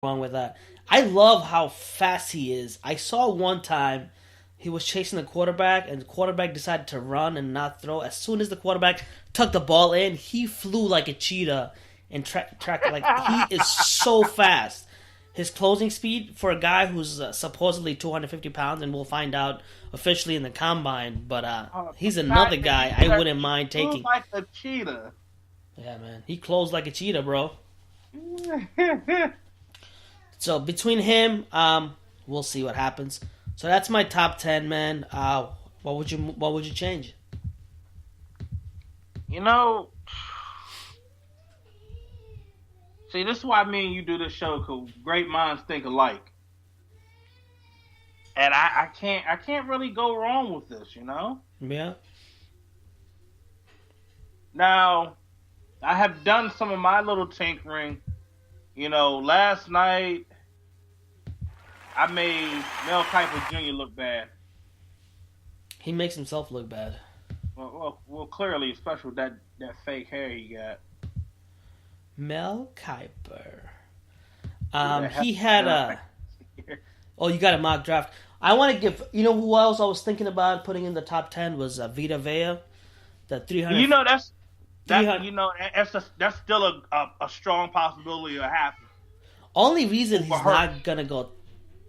wrong with that. I love how fast he is. I saw one time he was chasing the quarterback, and the quarterback decided to run and not throw. As soon as the quarterback tucked the ball in, he flew like a cheetah and track like he is so fast. His closing speed for a guy who's supposedly 250 pounds, and we'll find out officially in the combine. But he's another guy I wouldn't mind taking. Like a cheetah. Yeah, man, he closed like a cheetah, bro. So between him, we'll see what happens. So that's my top 10, man. What would you change? You know, see, this is why me and you do this show, because great minds think alike. And I can't really go wrong with this, you know? Yeah. Now, I have done some of my little tinkering. You know, last night I made Mel Kiper Jr. look bad. He makes himself look bad. Well, clearly, especially with that fake hair he got. Mel Kiper. He had a. Oh, you got a mock draft. I want to give. You know who else I was thinking about putting in the top 10 was Vita Vea, the 300. You know that's still a strong possibility of happening. Only reason he's not gonna go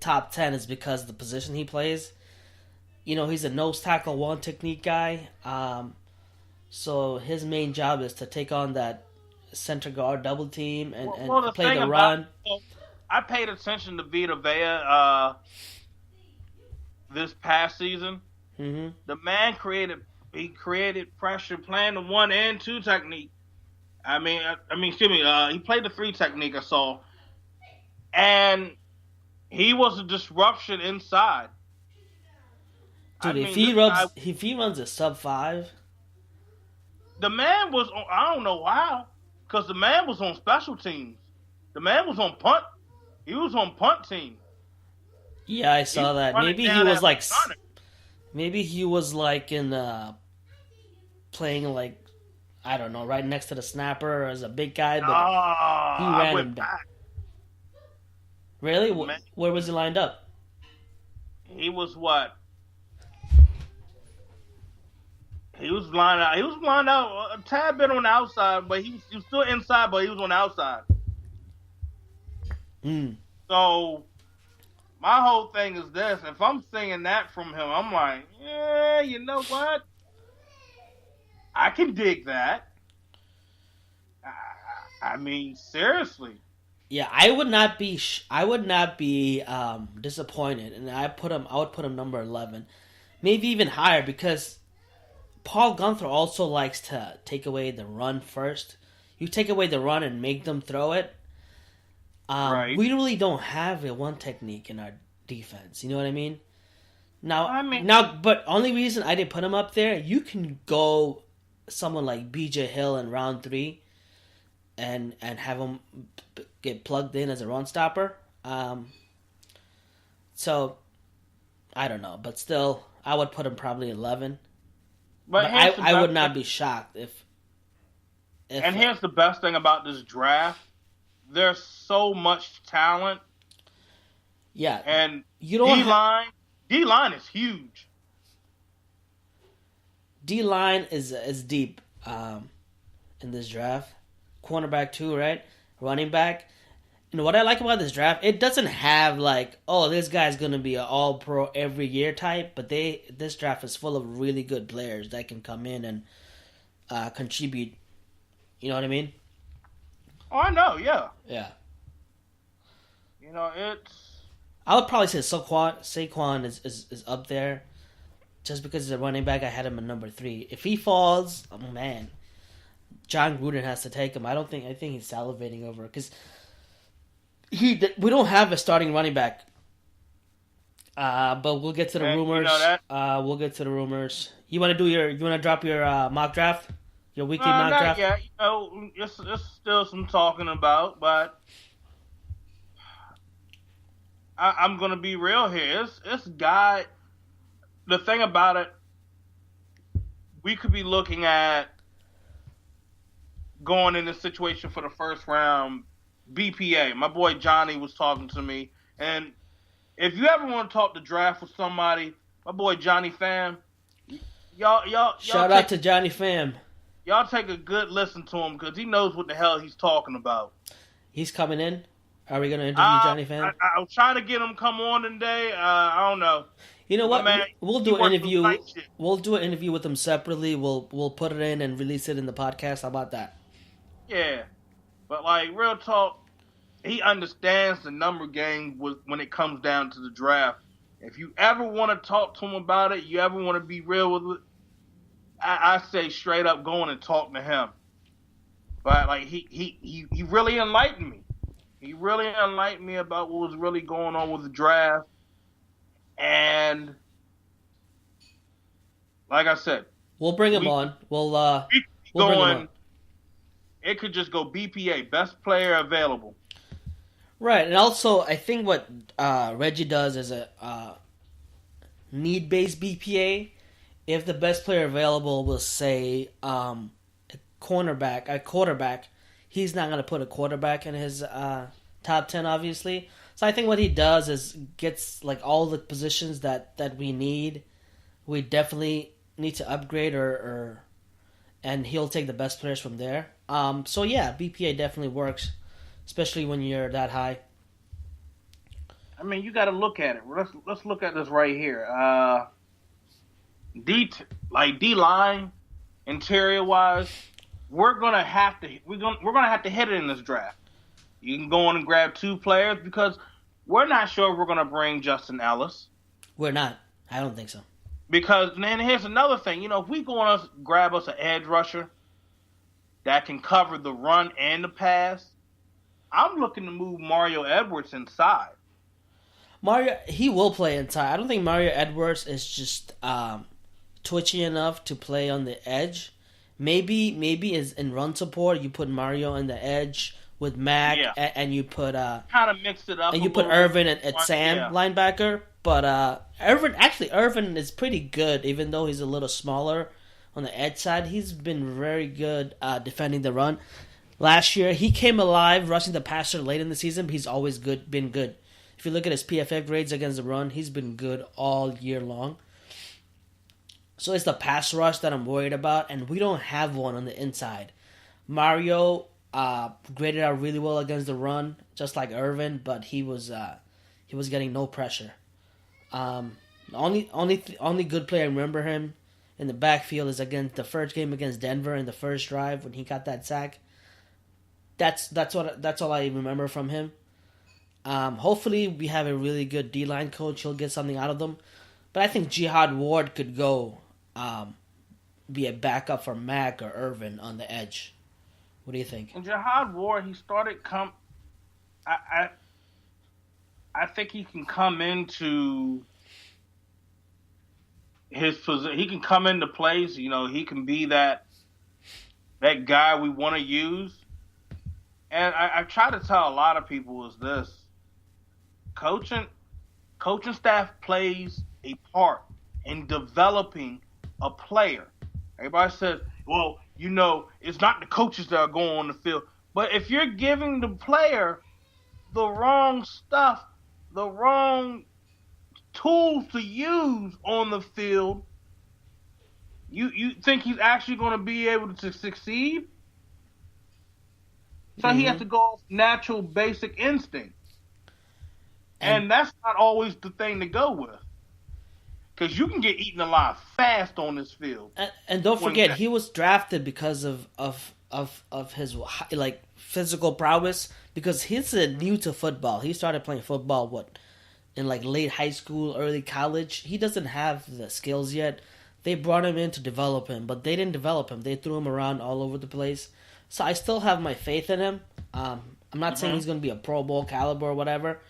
top 10 is because of the position he plays. You know, he's a nose tackle, one technique guy. So his main job is to take on that center guard double team and play the run. I paid attention to Vita Vea this past season. Mm-hmm. The man created pressure playing the 1 and 2 technique. He played the 3 technique I saw, and he was a disruption inside. Dude, if he runs a sub-5, the man was on, I don't know how, because the man was on special teams. The man was on punt. He was on punt team. Yeah, I saw that. Maybe he was like in playing like, I don't know, right next to the snapper as a big guy, but he ran him down. Really? Where was he lined up? He was what? He was lined out a tad bit on the outside, but he was still inside, but he was on the outside. So my whole thing is this: if I'm seeing that from him, I'm like, yeah, you know what? I can dig that. I mean, seriously. Yeah, I would not be disappointed, and I would put him number 11, maybe even higher, because Paul Gunther also likes to take away the run first. You take away the run and make them throw it. Right. We really don't have a one technique in our defense. You know what I mean? But only reason I didn't put him up there, you can go someone like B.J. Hill in round 3 and have him get plugged in as a run stopper. So, I don't know. But still, I would put him probably 11. But I would not be shocked if and here's the best thing about this draft. There's so much talent. Yeah. And D-line is huge. D-line is deep in this draft. Cornerback too, right? Running back. And what I like about this draft, it doesn't have like, oh, this guy's going to be an all-pro every year type, but this draft is full of really good players that can come in and contribute. You know what I mean? Oh, I know, yeah. Yeah. You know, it's... I would probably say Saquon is up there. Just because he's a running back, I had him at number 3. If he falls, oh man, John Gruden has to take him. I think he's salivating over it because we don't have a starting running back. But we'll get to the rumors. You know that? We'll get to the rumors. You want to drop your mock draft? Your weekly mock draft? Yeah, you know, it's still some talking about, but I'm gonna be real here. It's guy. The thing about it, we could be looking at going in this situation for the first round BPA. My boy Johnny was talking to me, and if you ever want to talk the draft with somebody, my boy Johnny Pham, Shout out to Johnny Pham. Y'all take a good listen to him because he knows what the hell he's talking about. He's coming in. Are we gonna interview Johnny Pham? I was trying to get him come on today. I don't know. You know what? Man, we'll do an interview. We'll do an interview with him separately. We'll put it in and release it in the podcast. How about that? Yeah, but like real talk, he understands the number game when it comes down to the draft. If you ever want to talk to him about it, you ever want to be real with it, I say straight up going and talk to him. But like he really enlightened me. He really enlightened me about what was really going on with the draft. And like I said, we'll bring him on. We'll bring him on. It could just go BPA, best player available. Right, and also I think what Reggie does is a need-based BPA. If the best player available will say a quarterback, he's not going to put a quarterback in his top 10, obviously. So I think what he does is gets like all the positions that we need. We definitely need to upgrade and he'll take the best players from there. So yeah, BPA definitely works, especially when you're that high. I mean, you got to look at it. Let's look at this right here. D line, interior wise, we're gonna have to hit it in this draft. You can go on and grab 2 players because we're not sure we're gonna bring Justin Ellis. We're not. I don't think so. Because then here's another thing. You know, if we go on us grab us an edge rusher that can cover the run and the pass, I'm looking to move Mario Edwards inside. He will play inside. I don't think Mario Edwards is just twitchy enough to play on the edge. Maybe is in run support. You put Mario on the edge with Mac, and you put kind of mix it up. And you put Irvin at Sam linebacker. But Irvin is pretty good, even though he's a little smaller on the edge side. He's been very good defending the run. Last year, he came alive rushing the passer late in the season, but he's always been good. If you look at his PFF grades against the run, he's been good all year long. So it's the pass rush that I'm worried about, and we don't have one on the inside. Mario graded out really well against the run, just like Irvin, but he was getting no pressure. Only good player I remember him in the backfield is against the first game against Denver in the first drive when he got that sack. That's all I remember from him. Hopefully we have a really good D-line coach. He'll get something out of them. But I think Jihad Ward could go be a backup for Mac or Irvin on the edge. What do you think? And Jihad Ward, he started I think he can come into his position. He can come into place. You know, he can be that guy we want to use. And I try to tell a lot of people is this: coaching staff plays a part in developing a player. Everybody says, well, you know, it's not the coaches that are going on the field. But if you're giving the player the wrong stuff, the wrong tools to use on the field, you think he's actually going to be able to succeed? So he has to go off natural, basic instinct. And that's not always the thing to go with. Because you can get eaten alive fast on this field. And don't forget, he was drafted because of his like physical prowess. Because he's new to football. He started playing football in like late high school, early college. He doesn't have the skills yet. They brought him in to develop him, but they didn't develop him. They threw him around all over the place. So I still have my faith in him. I'm not saying he's going to be a Pro Bowl caliber or whatever,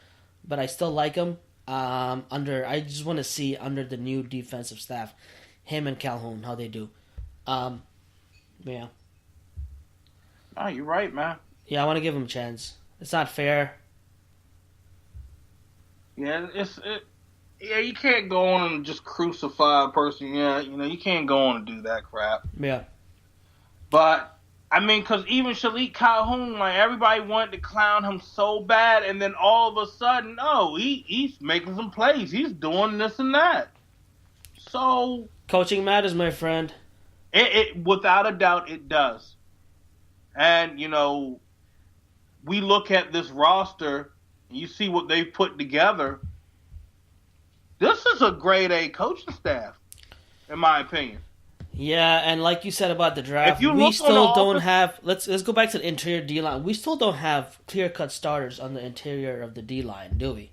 but I still like him. I just want to see under the new defensive staff, him and Calhoun, how they do. Yeah. Oh, you're right, man. Yeah, I want to give him a chance. It's not fair. Yeah, you can't go on and just crucify a person. Yeah, you know, you can't go on and do that crap. Yeah. But I mean, because even Shalik Calhoun, like everybody wanted to clown him so bad, and then all of a sudden, oh, he's making some plays. He's doing this and that. So Coaching matters, my friend. it without a doubt it does. And we look at this roster, and you see what they've put together. This is a grade A coaching staff, in my opinion. Yeah, and like you said about the draft, we still don't have. Let's go back to the interior D line. We still don't have clear-cut starters on the interior of the D line, do we?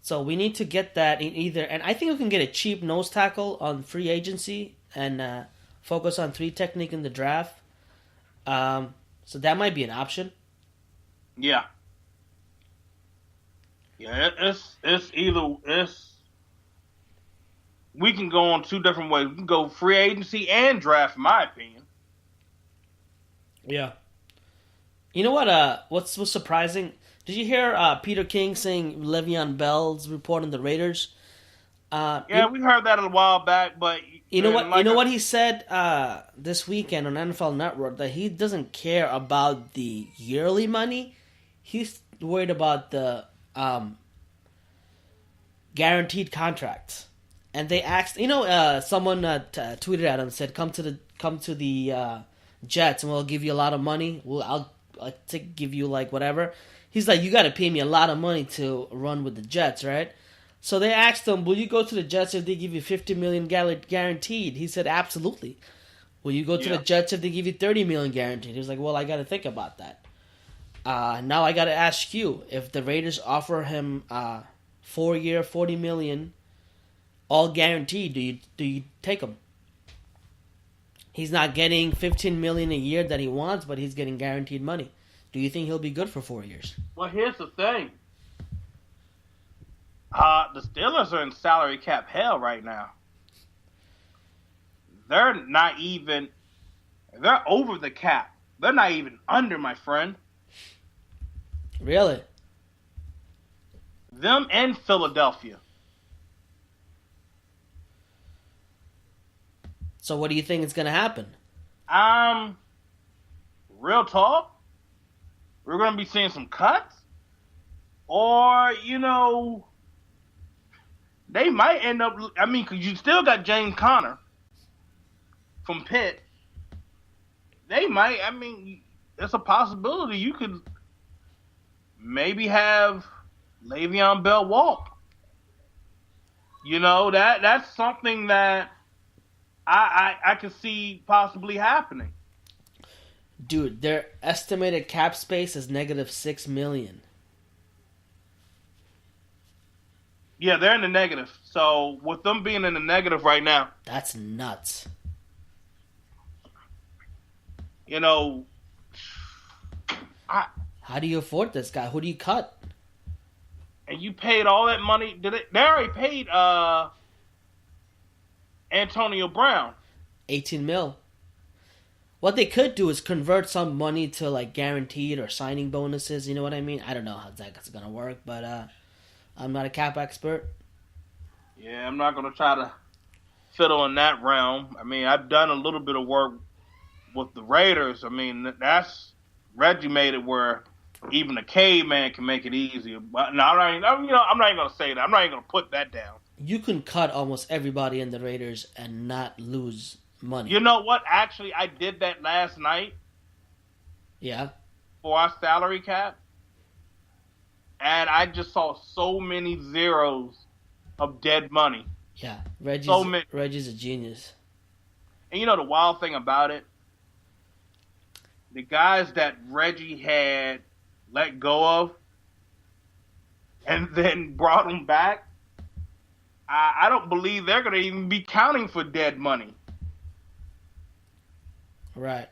So we need to get that in either, and I think we can get a cheap nose tackle on free agency and focus on 3 technique in the draft. So that might be an option. Yeah. Yeah, it's we can go on 2 different ways. We can go free agency and draft, in my opinion. Yeah. You know what? What's surprising? Did you hear Peter King saying Le'Veon Bell's report on the Raiders? We heard that a while back, but you know what? What he said this weekend on NFL Network, that he doesn't care about the yearly money. He's worried about the guaranteed contracts. And they asked, someone tweeted at him and said, "Come to the Jets, and we'll give you a lot of money. I'll give you like whatever." He's like, "You got to pay me a lot of money to run with the Jets, right?" So they asked him, "Will you go to the Jets if they give you $50 million guaranteed?" He said, "Absolutely." "Will you go to the Jets if they give you $30 million guaranteed?" He was like, "Well, I got to think about that." Now I got to ask you, if the Raiders offer him 4-year, $40 million. All guaranteed, do you take him? He's not getting $15 million a year that he wants, but he's getting guaranteed money. Do you think he'll be good for 4 years? Well, here's the thing. The Steelers are in salary cap hell right now. They're not even. They're over the cap. They're not even under, my friend. Really? Them and Philadelphia. So what do you think is going to happen? Real talk, we're going to be seeing some cuts. Or, they might end up, because you still got James Conner from Pitt. They might, it's a possibility you could maybe have Le'Veon Bell walk. That's something that I can see possibly happening. Dude, their estimated cap space is -$6 million. Yeah, they're in the negative. So with them being in the negative right now, that's nuts. How do you afford this guy? Who do you cut? And you paid all that money. They already paid Antonio Brown $18 million. What they could do is convert some money to like guaranteed or signing bonuses. You know what I mean? I don't know how that's gonna work, but I'm not a cap expert. Yeah, I'm not gonna try to fiddle in that realm. I've done a little bit of work with the Raiders. That's Reggie made it where even a caveman can make it easier. But no, I'm not even gonna say that. I'm not even gonna put that down. You can cut almost everybody in the Raiders and not lose money. You know what? Actually, I did that last night. Yeah. For our salary cap. And I just saw so many zeros of dead money. Yeah. Reggie's a genius. And the wild thing about it? The guys that Reggie had let go of and then brought them back, I don't believe they're going to even be counting for dead money. Right.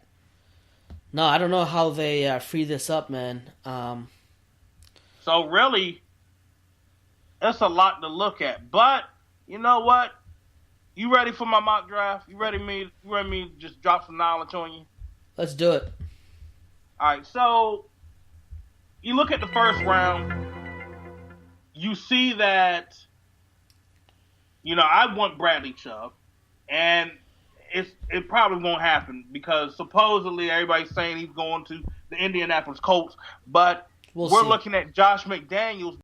No, I don't know how they free this up, man. So really, it's a lot to look at. But you know what? You ready for my mock draft? You ready me to just drop some knowledge on you? Let's do it. All right. So you look at the first round. You see that. I want Bradley Chubb, and it probably won't happen because supposedly everybody's saying he's going to the Indianapolis Colts, but We'll we're see. looking at Josh McDaniels